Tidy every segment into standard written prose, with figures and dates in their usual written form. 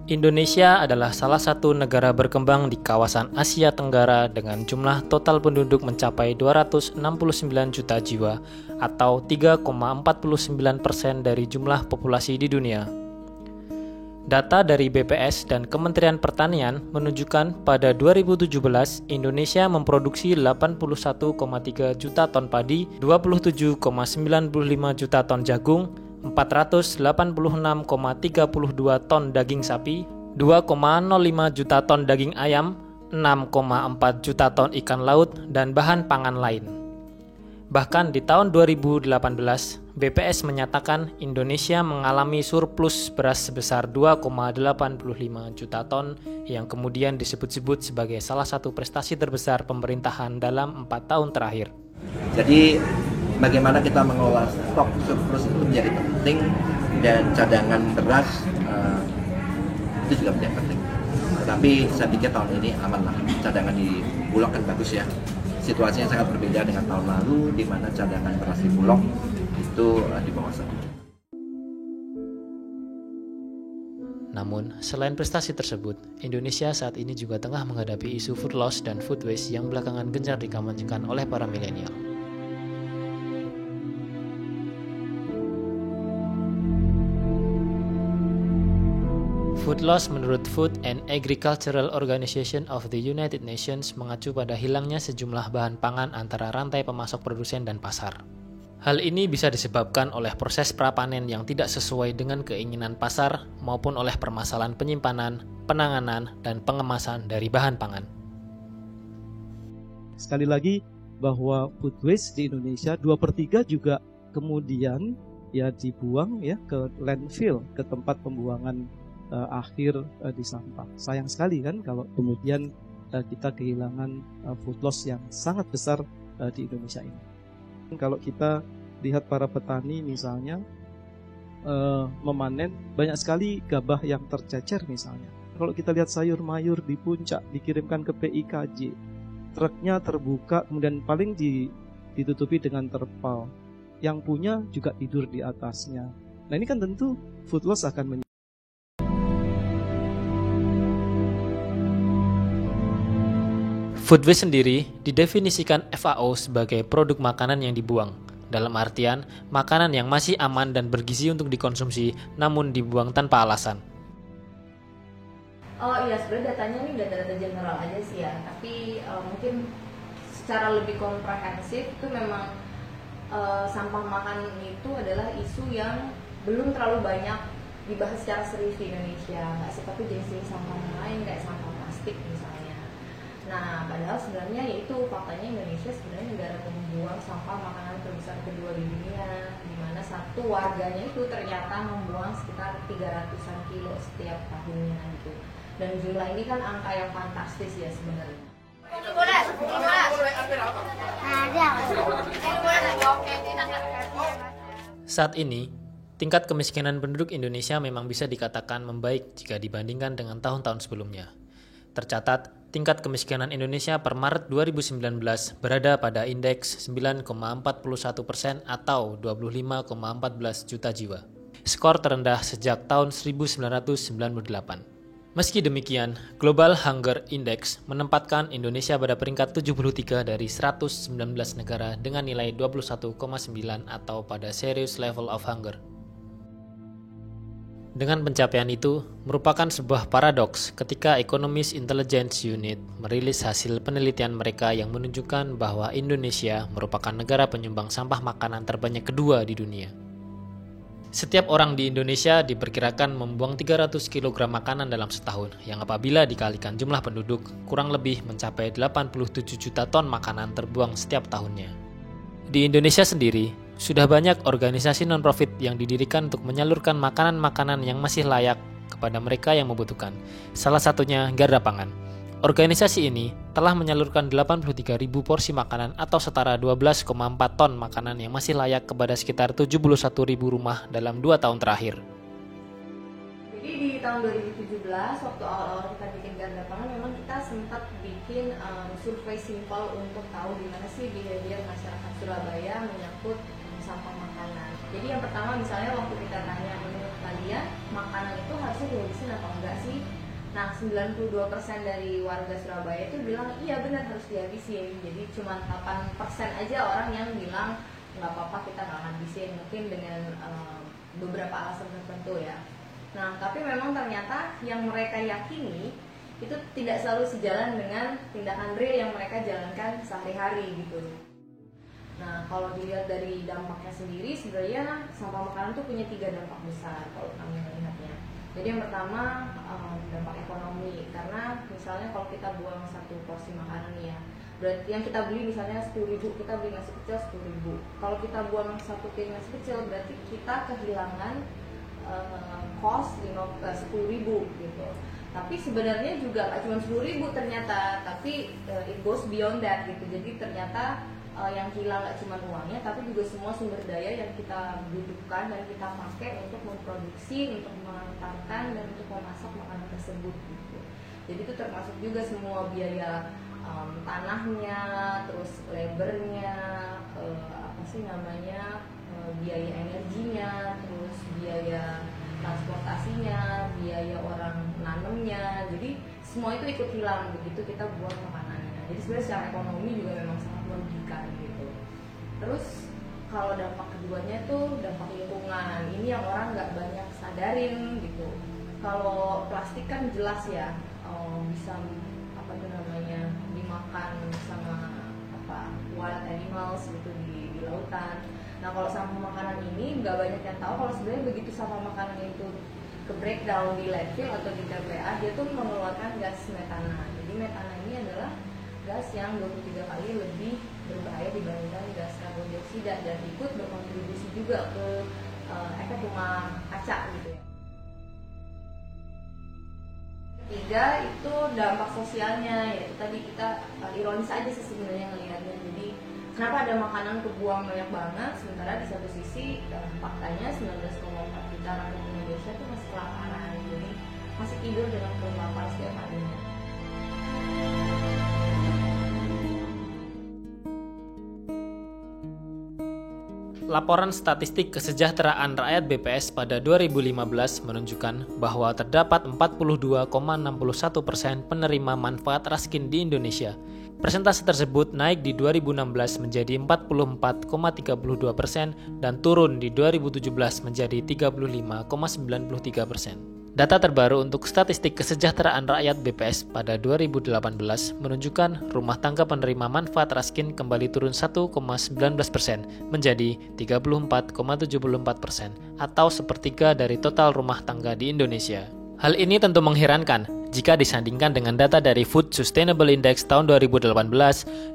Indonesia adalah salah satu negara berkembang di kawasan Asia Tenggara dengan jumlah total penduduk mencapai 269 juta jiwa atau 3,49% dari jumlah populasi di dunia. Data dari BPS dan Kementerian Pertanian menunjukkan pada 2017 Indonesia memproduksi 81,3 juta ton padi, 27,95 juta ton jagung, 486,32 ton daging sapi, 2,05 juta ton daging ayam, 6,4 juta ton ikan laut, dan bahan pangan lain. Bahkan di tahun 2018, BPS menyatakan Indonesia mengalami surplus beras sebesar 2,85 juta ton yang kemudian disebut-sebut sebagai salah satu prestasi terbesar pemerintahan dalam 4 tahun terakhir. Jadi bagaimana kita mengelola stok surplus itu menjadi penting, dan cadangan beras itu juga menjadi penting. Tetapi saya pikir tahun ini aman lah, cadangan di Bulog kan bagus ya. Situasinya sangat berbeda dengan tahun lalu di mana cadangan beras di Bulog itu di bawah 1. Namun, selain prestasi tersebut, Indonesia saat ini juga tengah menghadapi isu food loss dan food waste yang belakangan gencar dikampanyekan oleh para milenial. Food loss menurut Food and Agricultural Organization of the United Nations mengacu pada hilangnya sejumlah bahan pangan antara rantai pemasok produsen dan pasar. Hal ini bisa disebabkan oleh proses prapanen yang tidak sesuai dengan keinginan pasar maupun oleh permasalahan penyimpanan, penanganan, dan pengemasan dari bahan pangan. Sekali lagi bahwa food waste di Indonesia 2/3 juga kemudian ya dibuang ya ke landfill, ke tempat pembuangan akhir di sampah. Sayang sekali kan kalau kemudian kita kehilangan food loss yang sangat besar di Indonesia ini. Kalau kita lihat para petani misalnya memanen banyak sekali gabah yang tercecer misalnya. Kalau kita lihat sayur mayur di puncak dikirimkan ke PIKJ, truknya terbuka kemudian paling ditutupi dengan terpal. Yang punya juga tidur di atasnya. Nah ini kan tentu food loss akan Food waste sendiri didefinisikan FAO sebagai produk makanan yang dibuang. Dalam artian, makanan yang masih aman dan bergizi untuk dikonsumsi, namun dibuang tanpa alasan. Oh iya, sebenarnya datanya ini data-data general aja sih ya. Tapi mungkin secara lebih komprehensif itu memang sampah makanan itu adalah isu yang belum terlalu banyak dibahas secara serius di Indonesia. Nggak seperti jenis-jenis sampah lain kayak sampah plastik misalnya. Nah, padahal sebenarnya yaitu faktanya Indonesia sebenarnya negara pembuang sampah makanan terbesar kedua di dunia, di mana satu warganya itu ternyata membuang sekitar 300-an kilo setiap tahunnya gitu. Dan jumlah ini kan angka yang fantastis ya sebenarnya. Saat ini, tingkat kemiskinan penduduk Indonesia memang bisa dikatakan membaik jika dibandingkan dengan tahun-tahun sebelumnya. Tercatat, tingkat kemiskinan Indonesia per Maret 2019 berada pada indeks 9,41% atau 25,14 juta jiwa. Skor terendah sejak tahun 1998. Meski demikian, Global Hunger Index menempatkan Indonesia pada peringkat 73 dari 119 negara dengan nilai 21,9 atau pada Serious Level of Hunger. Dengan pencapaian itu, merupakan sebuah paradoks ketika Economist Intelligence Unit merilis hasil penelitian mereka yang menunjukkan bahwa Indonesia merupakan negara penyumbang sampah makanan terbanyak kedua di dunia. Setiap orang di Indonesia diperkirakan membuang 300 kg makanan dalam setahun, yang apabila dikalikan jumlah penduduk, kurang lebih mencapai 87 juta ton makanan terbuang setiap tahunnya. Di Indonesia sendiri, sudah banyak organisasi non-profit yang didirikan untuk menyalurkan makanan-makanan yang masih layak kepada mereka yang membutuhkan. Salah satunya Garda Pangan. Organisasi ini telah menyalurkan 83.000 porsi makanan atau setara 12,4 ton makanan yang masih layak kepada sekitar 71.000 rumah dalam 2 tahun terakhir. Jadi di tahun 2017, waktu awal-awal kita bikin Garda Pangan, memang kita sempat bikin survei simpel untuk tahu gimana sih behavior masyarakat Surabaya menyangkut sampah makanan. Jadi yang pertama misalnya waktu kita tanya menurut kalian makanan itu harusnya dihabisin apa enggak sih? Nah 92% dari warga Surabaya itu bilang iya benar harus dihabisin. Jadi cuma 8% aja orang yang bilang nggak apa-apa kita nggak habisin, mungkin dengan beberapa alasan tertentu ya. Nah tapi memang ternyata yang mereka yakini itu tidak selalu sejalan dengan tindakan real yang mereka jalankan sehari-hari gitu. Nah kalau dilihat dari dampaknya sendiri sebenarnya sampah makanan tuh punya 3 dampak besar kalau kami melihatnya. Jadi yang pertama dampak ekonomi, karena misalnya kalau kita buang 1 porsi makanan nih ya, berarti yang kita beli misalnya 10.000, kita beli nasi kecil 10.000. Kalau kita buang 1 piring nasi kecil berarti kita kehilangan cost 10.000 gitu. Tapi sebenarnya juga nggak cuma 10.000 ternyata, tapi it goes beyond that gitu. Jadi ternyata yang hilang nggak cuma uangnya, tapi juga semua sumber daya yang kita butuhkan dan kita pakai untuk memproduksi, untuk mengantarkan dan untuk memasak makanan tersebut gitu. Jadi itu termasuk juga semua biaya tanahnya, terus labornya, biaya energinya, terus biaya transportasinya, biaya orang nanemnya. Jadi semua itu ikut hilang begitu kita buang makanannya. Jadi sebenarnya secara ekonomi juga memang sangat merugikan gitu. Terus kalau dampak keduanya tuh dampak lingkungan. Ini yang orang nggak banyak sadarin gitu. Kalau plastik kan jelas ya bisa dimakan sama wild animals gitu di lautan. Nah kalau sampah makanan ini nggak banyak yang tahu kalau sebenarnya begitu sampah makanan itu ke breakdown di landfill atau di TPA, dia tuh mengeluarkan gas metana. Jadi metana ini adalah gas yang 23 kali lebih berbahaya dibandingkan gas karbon dioksida dan ikut berkontribusi juga ke efek rumah kaca gitu ya. Ketiga itu dampak sosialnya, yaitu tadi kita ironis aja sih sebenarnya ngelihatnya. Jadi kenapa ada makanan kebuang banyak banget, sementara di satu sisi faktanya 19,4 juta rakyat Indonesia itu masih kelaparan, jadi masih tidur dengan perut lapar setiap harinya. Laporan Statistik Kesejahteraan Rakyat BPS pada 2015 menunjukkan bahwa terdapat 42,61% penerima manfaat raskin di Indonesia. Persentase tersebut naik di 2016 menjadi 44,32% dan turun di 2017 menjadi 35,93%. Data terbaru untuk Statistik Kesejahteraan Rakyat BPS pada 2018 menunjukkan rumah tangga penerima manfaat raskin kembali turun 1,19% menjadi 34,74% atau sepertiga dari total rumah tangga di Indonesia. Hal ini tentu mengherankan jika disandingkan dengan data dari Food Sustainable Index tahun 2018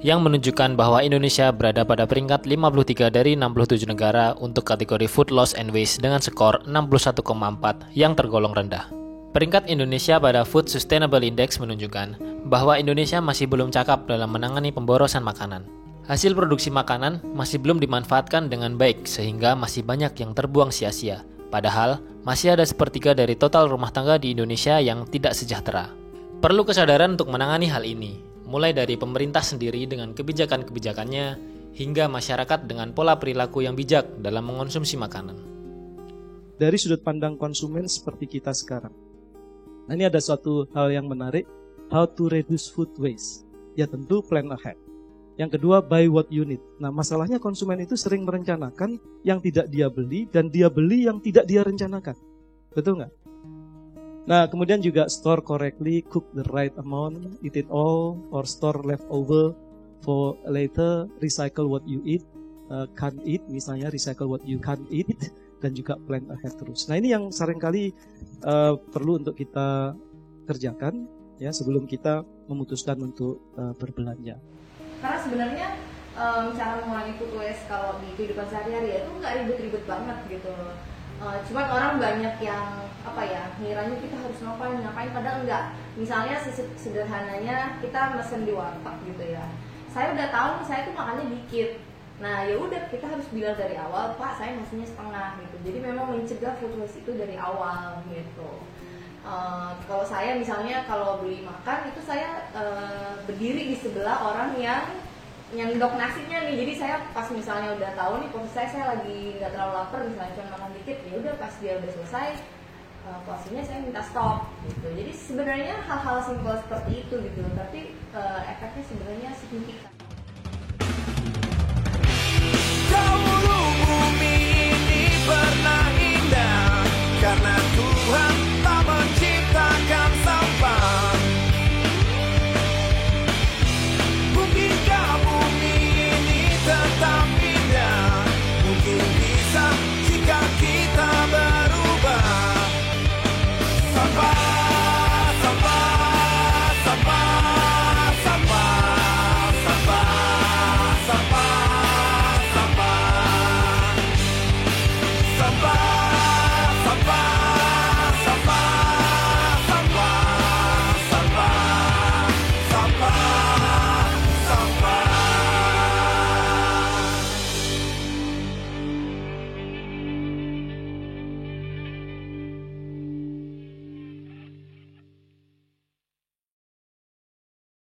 yang menunjukkan bahwa Indonesia berada pada peringkat 53 dari 67 negara untuk kategori Food Loss and Waste dengan skor 61,4 yang tergolong rendah. Peringkat Indonesia pada Food Sustainable Index menunjukkan bahwa Indonesia masih belum cakap dalam menangani pemborosan makanan. Hasil produksi makanan masih belum dimanfaatkan dengan baik sehingga masih banyak yang terbuang sia-sia. Padahal, masih ada sepertiga dari total rumah tangga di Indonesia yang tidak sejahtera. Perlu kesadaran untuk menangani hal ini, mulai dari pemerintah sendiri dengan kebijakan-kebijakannya, hingga masyarakat dengan pola perilaku yang bijak dalam mengonsumsi makanan. Dari sudut pandang konsumen seperti kita sekarang. Nah ini ada suatu hal yang menarik, how to reduce food waste. Ya tentu plan ahead. Yang kedua, buy what you need. Nah, masalahnya konsumen itu sering merencanakan yang tidak dia beli dan dia beli yang tidak dia rencanakan. Betul nggak? Nah, kemudian juga store correctly, cook the right amount, eat it all, or store leftover for later, recycle what you eat, can't eat, misalnya recycle what you can't eat, dan juga plan ahead terus. Nah, ini yang seringkali perlu untuk kita kerjakan ya sebelum kita memutuskan untuk berbelanja. Karena sebenarnya cara mengurangi food waste kalau di kehidupan sehari-hari itu nggak ribet-ribet banget gitu. Cuman orang banyak yang ngiranya kita harus ngapain padahal enggak. Misalnya sederhananya kita mesen di warteg gitu ya. Saya udah tahu saya tuh makannya dikit. Nah ya udah kita harus bilang dari awal, Pak saya mesennya setengah gitu. Jadi memang mencegah food waste itu dari awal gitu. Kalau saya misalnya kalau beli makan itu saya berdiri di sebelah orang yang nyendok nasinya nih. Jadi saya pas misalnya udah tahu nih posisi saya lagi nggak terlalu lapar, misalnya cuma makan dikit, ya udah pas dia udah selesai porsinya saya minta stop gitu. Jadi sebenarnya hal-hal simpel seperti itu gitu, tapi efeknya sebenarnya signifikan.